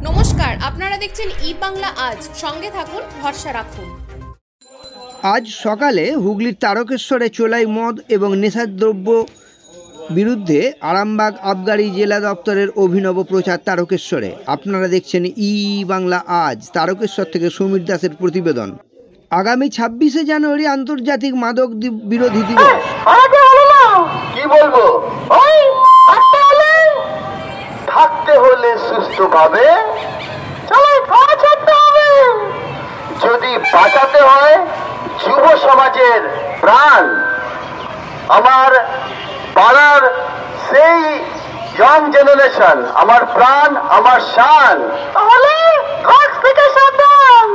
নমস্কার, আপনারা দেখছেন ই বাংলা আজ। সঙ্গে থাকুন, ভরসা রাখুন। আজ সকালে হুগলির তারকেশ্বরে চোলাই মদ এবং নেশাদ্রব্য বিরুদ্ধে আরামবাগ আবগারি জেলা দপ্তরের অভিনব প্রচার তারকেশ্বরে। আপনারা দেখছেন ই বাংলা আজ। তারকেশ্বর থেকে সমীর দাসের প্রতিবেদন। আগামী 26শে জানুয়ারি আন্তর্জাতিক মাদক বিরোধী দিবস। কি বলবো, থাকতে হলে সুস্থভাবে যদি বাঁচাতে হয় যুব সমাজের প্রাণ, আমার পাড়ার সেই ইয়ং জেনারেশন আমার প্রাণ, আমার শান, তাহলে ড্রাগস থেকে সাবধান।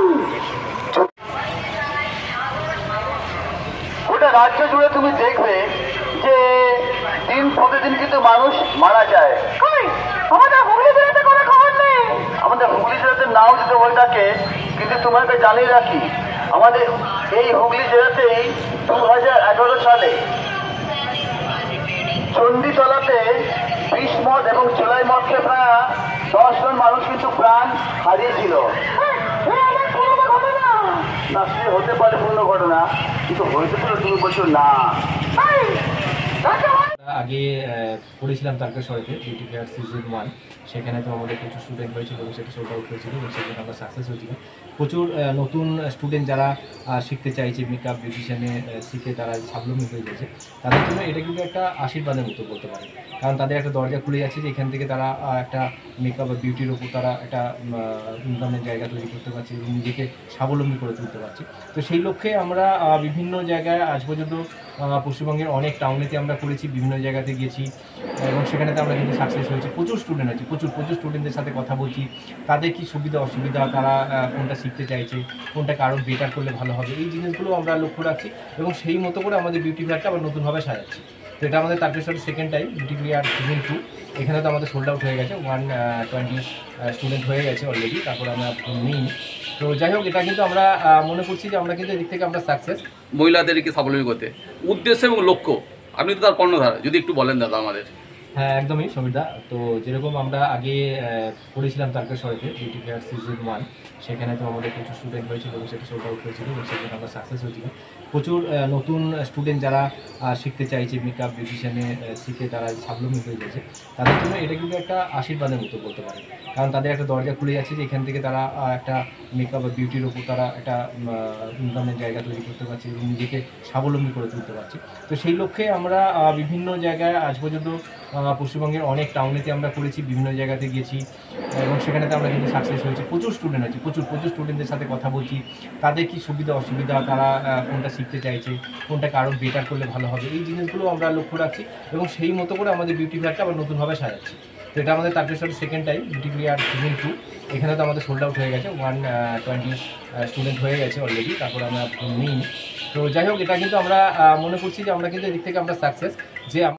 গোটা রাজ্য জুড়ে তুমি দেখবে যে দিন প্রতিদিন কিন্তু মানুষ মারা যায়। আমাদের হুগলি জেলাতে কোনো খবর নেই। আমাদের হুগলি জেলাতে নাও যদি হয়ে থাকে, কিন্তু তোমাকে জানিয়ে রাখি, আমাদের এই হুগলি জেলাতেই 2011 সালে চণ্ডীতলাতে বিষ মদ এবং চোলাই মদ খেয়ে প্রায় 10 জন মানুষ কিন্তু প্রাণ হারিয়েছিল। না, সে হতে পারে পূর্ণ ঘটনা, কিন্তু হয়েছে তুমি বলছো না। আগে পড়েছিলাম তারকেশ্বরেতে বিউটি ফেয়ার সিজন 1, সেখানে তো আমাদের প্রচুর স্টুডেন্ট হয়েছিল এবং সেটা সোল্ড আউট হয়েছিল এবং সেখানে আমরা সাকসেস হয়েছিল। প্রচুর নতুন স্টুডেন্ট যারা শিখতে চাইছে, মেকআপ বিউটিশিয়ানে শিখে তারা স্বাবলম্বী হয়ে গেছে, তাদের জন্য এটা কিন্তু একটা আশীর্বাদের মতো বলতে পারে। কারণ তাদের একটা দরজা খুলে যাচ্ছে যে এখান থেকে তারা একটা মেকআপ বা বিউটির ওপর তারা একটা ইনকামের জায়গা তৈরি করতে পারছে এবং নিজেকে স্বাবলম্বী করে তুলতে পারছে। তো সেই লক্ষ্যে আমরা বিভিন্ন জায়গায় আজ পর্যন্ত পশ্চিমবঙ্গের অনেক টাউনেতে আমরা করেছি, বিভিন্ন জায়গাতে গেছি এবং সেখানেতে আমরা কিন্তু সাকসেস হয়েছি। প্রচুর স্টুডেন্ট আছে, প্রচুর স্টুডেন্টদের সাথে কথা বলছি, তাদের কী সুবিধা অসুবিধা, তারা কোনটা শিখতে চাইছে, কোনটাকে আরও বেটার করলে ভালো হবে, এই জিনিসগুলো আমরা লক্ষ্য রাখছি এবং সেই মতো করে আমাদের বিউটি ফেয়ারটা আবার নতুনভাবে সাজাচ্ছি। তো এটা আমাদের তারকেশ্বরের second time beauty fair season 2। এখানে তো আমাদের সোল্ড আউট হয়ে গেছে, 120 স্টুডেন্ট হয়ে গেছে অলরেডি, তারপরে আমরা নিই। তো যাই হোক, এটা কিন্তু আমরা মনে করছি যে আমরা কিন্তু এদিক থেকে আমরা সাকসেস। মহিলাদেরকে স্বাবলম্বী করতে উদ্দেশ্য এবং লক্ষ্য, আপনি তো তার কর্ণধার, যদি একটু বলেন দাদা আমাদের। হ্যাঁ, একদমই সমীরদা। তো যেরকম আমরা আগে পড়েছিলাম তারকেশ্বরেতে বিউটি ফেয়ার সিজন 1, সেখানে তো আমাদের প্রচুর স্টুডেন্ট হয়েছিল এবং সেটা সোল্ড আউট হয়েছিল এবং সেখানে আমরা সাকসেস হয়েছিল। প্রচুর নতুন স্টুডেন্ট যারা শিখতে চাইছে, মেকআপ বিউটিশিয়ানে শিখে তারা স্বাবলম্বী হয়ে গেছে, তাদের জন্য এটা কিন্তু একটা আশীর্বাদের মতো বলতে পারে। কারণ তাদের একটা দরজা খুলে যাচ্ছে যে এখান থেকে তারা একটা মেকআপ বা বিউটির ওপর তারা একটা ইনকামের জায়গা তৈরি করতে পারছে এবং নিজেকে স্বাবলম্বী করে তুলতে পারছে। তো সেই লক্ষ্যে আমরা বিভিন্ন জায়গায় আজ পর্যন্ত পশ্চিমবঙ্গের অনেক টাউনেতে আমরা করেছি, বিভিন্ন জায়গাতে গেছি এবং সেখানেতে আমরা কিন্তু সাকসেস হয়েছি। প্রচুর স্টুডেন্ট আছে, প্রচুর স্টুডেন্টদের সাথে কথা বলছি, তাদের কী সুবিধা অসুবিধা, তারা কোনটা শিখতে চাইছে, কোনটাকে আরও বেটার করলে ভালো হবে, এই জিনিসগুলো আমরা লক্ষ্য রাখছি এবং সেই মতো করে আমাদের বিউটি ফেয়ারটা আবার নতুনভাবে সাজাচ্ছি। তো এটা আমাদের তারকেশ্বরের second time beauty fair season 2। এখানে তো আমাদের সোল্ড আউট হয়ে গেছে, 120 স্টুডেন্ট হয়ে গেছে অলরেডি, তারপরে আমরা নিই। তো যাই হোক, এটা কিন্তু আমরা মনে করছি যে আমরা কিন্তু এদিক থেকে আমরা সাকসেস যে